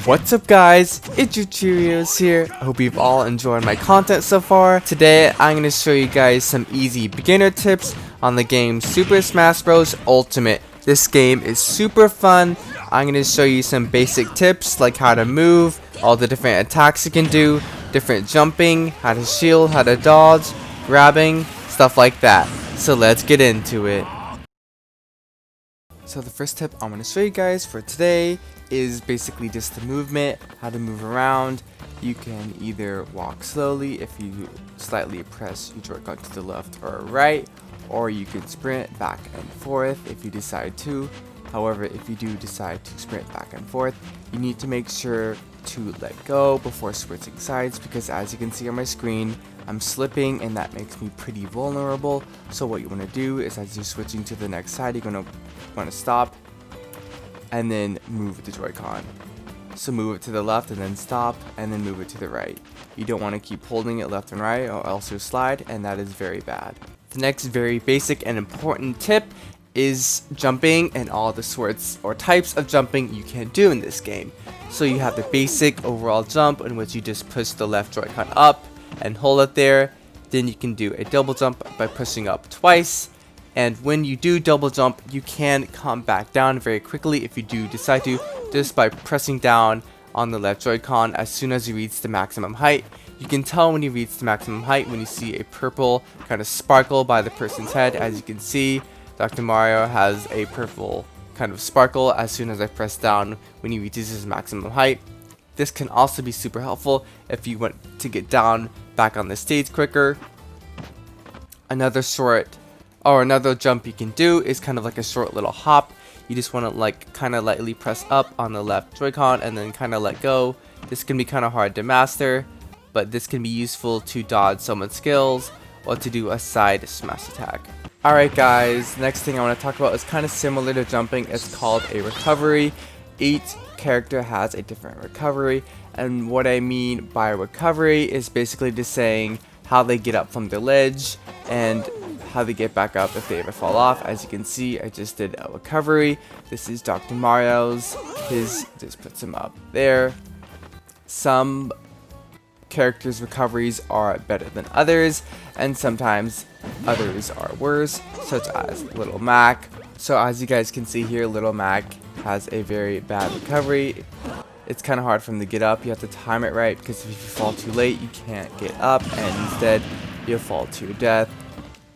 What's up guys, it's your Cheerios here. I hope you've all enjoyed my content so far. Today I'm going to show you guys some easy beginner tips on the game Super Smash Bros. Ultimate. This game is super fun. I'm going to show you some basic tips like how to move, all the different attacks you can do, different jumping, how to shield, how to dodge, grabbing, stuff like that. So let's get into it. So the first tip I'm going to show you guys for today is basically just the movement, how to move around. You can either walk slowly if you slightly press your Joy-Con to the left or right, or you can sprint back and forth if you decide to. However, if you do decide to sprint back and forth, you need to make sure to let go before switching sides, because as you can see on my screen, I'm slipping and that makes me pretty vulnerable. So what you want to do is, as you're switching to the next side, you're going to want to stop and then move the Joy-Con. So move it to the left and then stop and then move it to the right. You don't want to keep holding it left and right or else you'll slide, and that is very bad. The next very basic and important tip is jumping and all the sorts or types of jumping you can do in this game. So you have the basic overall jump, in which you just push the left Joy-Con up and hold it there. Then you can do a double jump by pushing up twice. And when you do double jump, you can come back down very quickly if you do decide to, just by pressing down on the left Joy-Con as soon as you reach the maximum height. You can tell when you reach the maximum height when you see a purple kind of sparkle by the person's head. As you can see, Dr. Mario has a purple kind of sparkle as soon as I press down when he reaches his maximum height. This can also be super helpful if you want to get down back on the stage quicker. Another jump you can do is kind of like a short little hop. You just want to like kind of lightly press up on the left Joy-Con and then kind of let go. This can be kind of hard to master, but this can be useful to dodge someone's skills or to do a side smash attack. Alright guys, next thing I want to talk about is kind of similar to jumping. It's called a recovery. Each character has a different recovery, and what I mean by recovery is basically just saying how they get up from the ledge and how they get back up if they ever fall off. As you can see, I just did a recovery. This is Dr. Mario's. His just puts him up there. Some characters' recoveries are better than others, and sometimes others are worse, such as Little Mac. So as you guys can see here, Little Mac has a very bad recovery. It's kind of hard for him to get up. You have to time it right, because if you fall too late, you can't get up, and instead you'll fall to your death.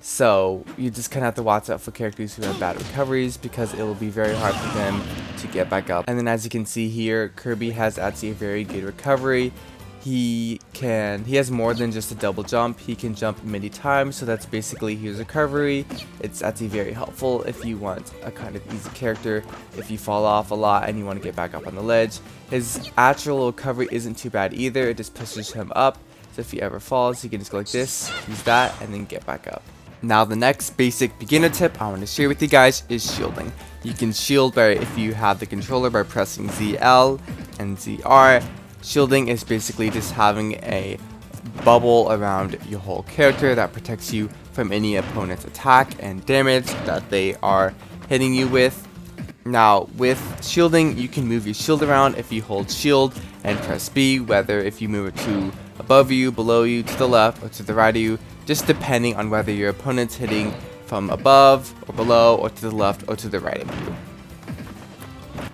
So you just kind of have to watch out for characters who have bad recoveries, because it will be very hard for them to get back up. And then as you can see here, Kirby has actually a very good recovery. He has more than just a double jump. He can jump many times, so that's basically his recovery. It's actually very helpful if you want a kind of easy character. If you fall off a lot and you want to get back up on the ledge, his actual recovery isn't too bad either. It just pushes him up. So if he ever falls, he can just go like this, use that, and then get back up. Now the next basic beginner tip I want to share with you guys is shielding. You can shield if you have the controller by pressing ZL and ZR. Shielding is basically just having a bubble around your whole character that protects you from any opponent's attack and damage that they are hitting you with. Now with shielding, you can move your shield around if you hold shield and press B, whether if you move it to above you, below you, to the left, or to the right of you, just depending on whether your opponent's hitting from above or below or to the left or to the right of you.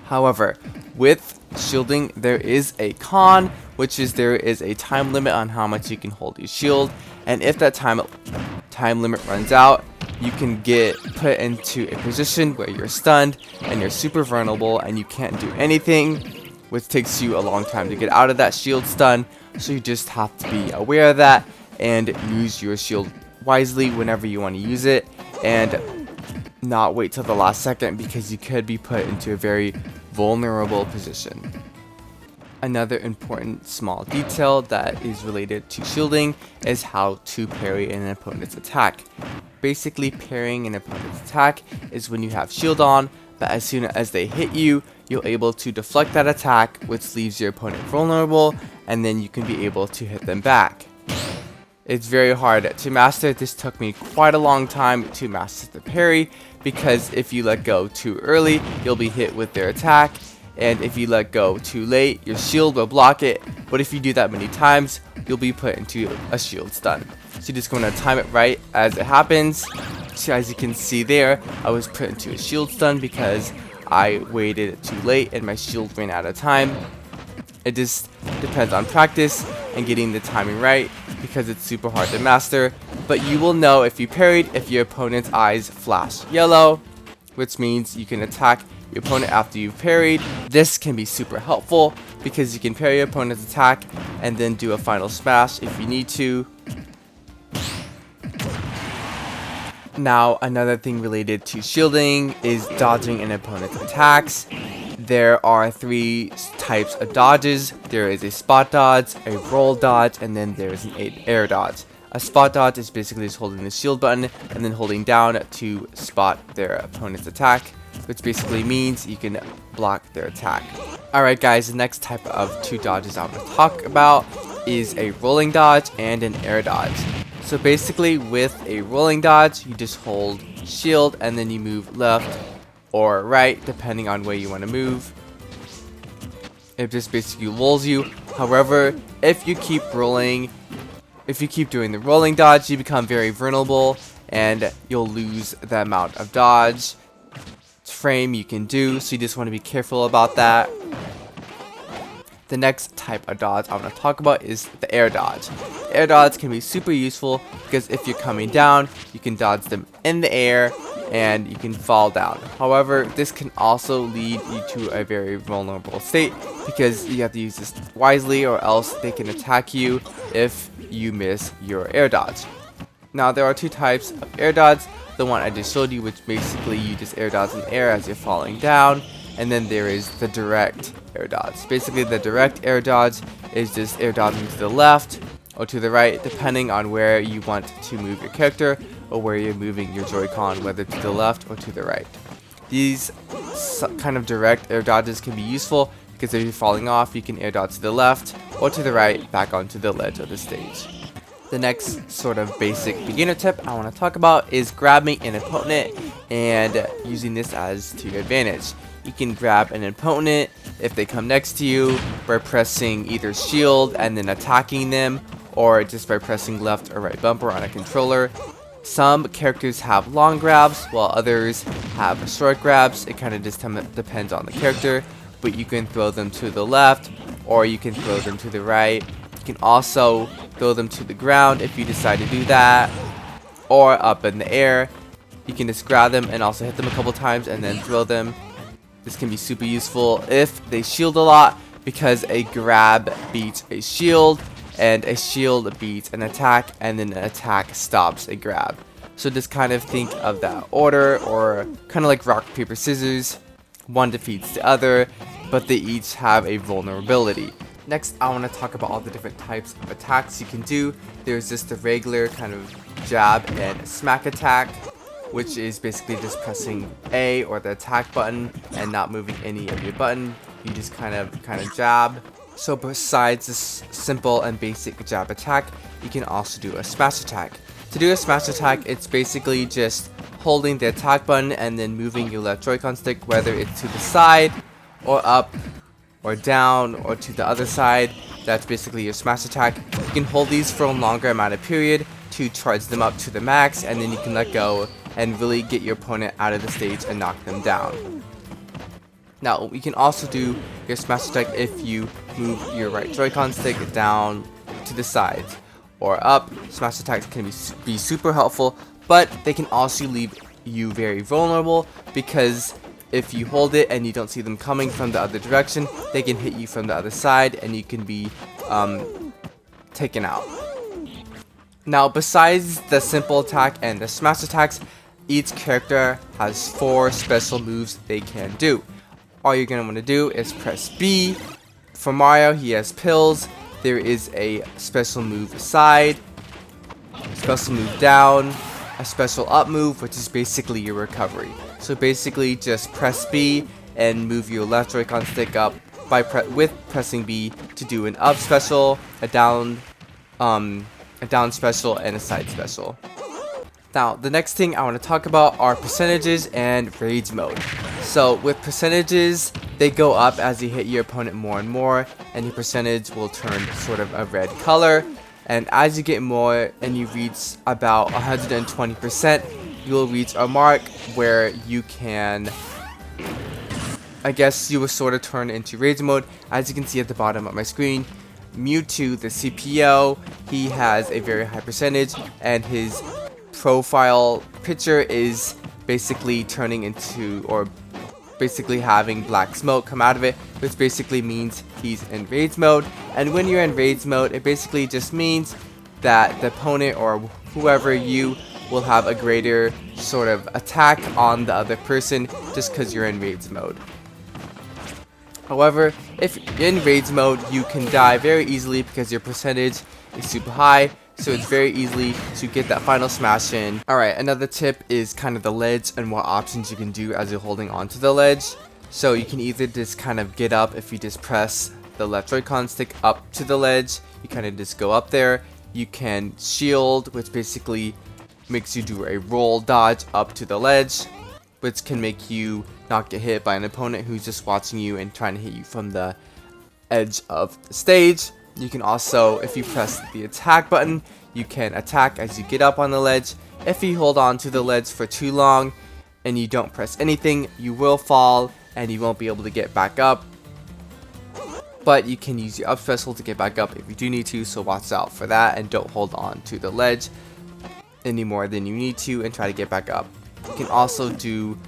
However, with shielding, there is a con, which is there is a time limit on how much you can hold your shield, and if that time limit runs out, you can get put into a position where you're stunned and you're super vulnerable and you can't do anything, which takes you a long time to get out of that shield stun. So you just have to be aware of that and use your shield wisely whenever you want to use it, and not wait till the last second, because you could be put into a very vulnerable position. Another important small detail that is related to shielding is how to parry an opponent's attack. Basically, parrying an opponent's attack is when you have shield on, but as soon as they hit you, you're able to deflect that attack, which leaves your opponent vulnerable, and then you can be able to hit them back. It's very hard to master. This took me quite a long time to master the parry, because if you let go too early, you'll be hit with their attack, and if you let go too late, your shield will block it, but if you do that many times, you'll be put into a shield stun. So you just want to time it right as it happens. So as you can see there, I was put into a shield stun because I waited too late and my shield ran out of time. It just depends on practice and getting the timing right because it's super hard to master, but you will know if you parried if your opponent's eyes flash yellow, which means you can attack your opponent after you've parried. This can be super helpful because you can parry your opponent's attack and then do a final smash if you need to. Now, another thing related to shielding is dodging an opponent's attacks. There are 3 types of dodges. There is a spot dodge, a roll dodge, and then there's an air dodge. A spot dodge is basically just holding the shield button and then holding down to spot their opponent's attack, which basically means you can block their attack. Alright guys, the next type of 2 dodges I'm going to talk about is a rolling dodge and an air dodge. So basically with a rolling dodge, you just hold shield and then you move left or right depending on where you want to move. It just basically rolls you. However, if you keep doing the rolling dodge, you become very vulnerable and you'll lose the amount of dodge frame you can do, so you just want to be careful about that. The next type of dodge I'm going to talk about is the air dodge. The air dodge can be super useful because if you're coming down, you can dodge them in the air and you can fall down. However, this can also lead you to a very vulnerable state because you have to use this wisely or else they can attack you if you miss your air dodge. Now, there are 2 types of air dodge. The one I just showed you, which basically you just air dodge in the air as you're falling down, and then there is the direct air dodge. Basically, the direct air dodge is just air dodging to the left or to the right, depending on where you want to move your character or where you're moving your Joy-Con, whether to the left or to the right. These kind of direct air dodges can be useful because if you're falling off, you can air dodge to the left or to the right back onto the ledge of the stage. The next sort of basic beginner tip I want to talk about is grabbing an opponent and using this as to your advantage. You can grab an opponent if they come next to you by pressing either shield and then attacking them, or just by pressing left or right bumper on a controller. Some characters have long grabs while others have short grabs. It kind of just depends on the character, but you can throw them to the left or you can throw them to the right. You can also throw them to the ground if you decide to do that, or up in the air. You can just grab them and also hit them a couple times and then throw them. This can be super useful if they shield a lot because a grab beats a shield and a shield beats an attack and then an attack stops a grab. So just kind of think of that order, or kind of like rock, paper, scissors. One defeats the other, but they each have a vulnerability. Next, I want to talk about all the different types of attacks you can do. There's just the regular kind of jab and smack attack, which is basically just pressing A or the attack button and not moving any of your button. You just kind of jab. So besides this simple and basic jab attack, you can also do a smash attack. To do a smash attack, it's basically just holding the attack button and then moving your left Joy-Con stick, whether it's to the side or up or down or to the other side. That's basically your smash attack. You can hold these for a longer amount of period to charge them up to the max, and then you can let go and really get your opponent out of the stage and knock them down. Now, you can also do your smash attack if you move your right Joy-Con stick down to the sides or up. Smash attacks can be super helpful, but they can also leave you very vulnerable because if you hold it and you don't see them coming from the other direction, they can hit you from the other side and you can be taken out. Now, besides the simple attack and the smash attacks, each character has 4 special moves they can do. All you're going to want to do is press B. For Mario, he has pills. There is a special move side, special move down, a special up move, which is basically your recovery. So basically just press B and move your left Joy-Con stick up with pressing B to do an up special, a down special, and a side special. Now, the next thing I want to talk about are percentages and rage mode. So with percentages, They go up as you hit your opponent more and more, and your percentage will turn sort of a red color. And as you get more and you reach about 120%, you will reach a mark where you can, I guess you will sort of turn into rage mode. As you can see at the bottom of my screen, Mewtwo, the CPO, he has a very high percentage, and his profile picture is basically turning into, or basically having black smoke come out of it, which basically means he's in rage mode. And when you're in rage mode, it basically just means that the opponent or whoever you will have a greater sort of attack on the other person just because you're in rage mode. However, if you're in rage mode, you can die very easily because your percentage is super high, so it's very easy to get that final smash in. Alright, another tip is kind of the ledge and what options you can do as you're holding onto the ledge. So you can either just kind of get up if you just press the left Joy-Con stick up to the ledge. You kind of just go up there. You can shield, which basically makes you do a roll dodge up to the ledge, which can make you not get hit by an opponent who's just watching you and trying to hit you from the edge of the stage. You can also, if you press the attack button, you can attack as you get up on the ledge. If you hold on to the ledge for too long and you don't press anything, you will fall and you won't be able to get back up. But you can use your up threshold to get back up if you do need to, so watch out for that and don't hold on to the ledge any more than you need to and try to get back up. You can also do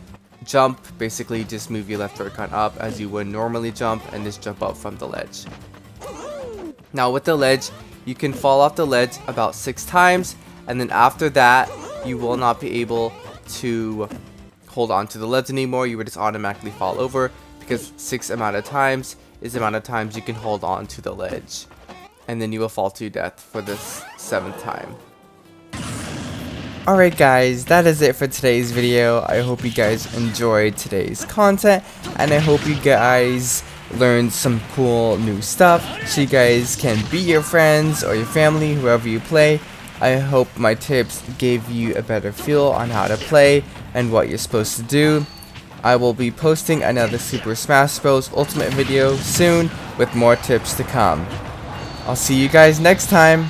jump, basically just move your left Joy-Con up as you would normally jump and just jump up from the ledge. Now with the ledge, you can fall off the ledge about 6 times, and then after that, you will not be able to hold on to the ledge anymore. You would just automatically fall over because 6 amount of times is the amount of times you can hold on to the ledge. And then you will fall to your death for the 7th time. Alright guys, that is it for today's video. I hope you guys enjoyed today's content, and I hope you guys learned some cool new stuff so you guys can beat your friends or your family, whoever you play. I hope my tips gave you a better feel on how to play and what you're supposed to do. I will be posting another Super Smash Bros. Ultimate video soon with more tips to come. I'll see you guys next time.